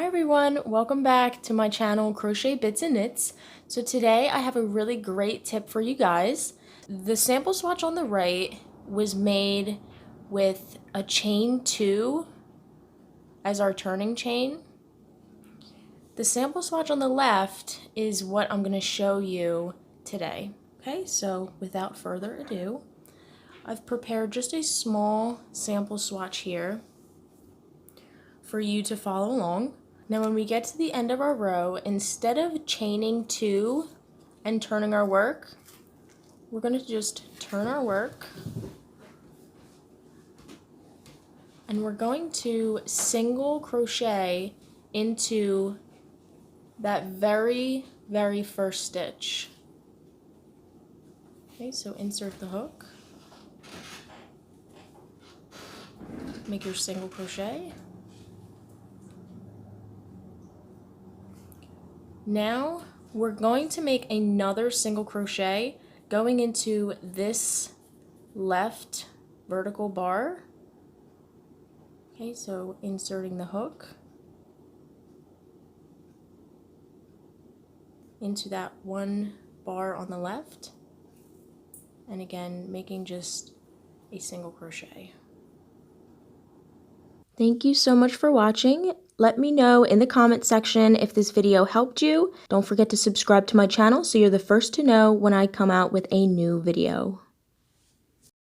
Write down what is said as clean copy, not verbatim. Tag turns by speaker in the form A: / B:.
A: everyone, welcome back to my channel Crochet Bits and Knits. So today I have a really great tip for you guys. The sample swatch on the right was made with a chain 2 as our turning chain. The sample swatch on the left is what I'm going to show you today. Okay, so without further ado, I've prepared just a small sample swatch here for you to follow along. Now when we get to the end of our row, instead of chaining 2 and turning our work, we're going to just turn our work and we're going to single crochet into that very first stitch. Okay, so insert the hook, make your single crochet. Now we're going to make another single crochet going into this left vertical bar. Okay, so inserting the hook into that one bar on the left, and again making just a single crochet. Thank you so much for watching. Let me know in the comment section if this video helped you. Don't forget to subscribe to my channel so you're the first to know when I come out with a new video.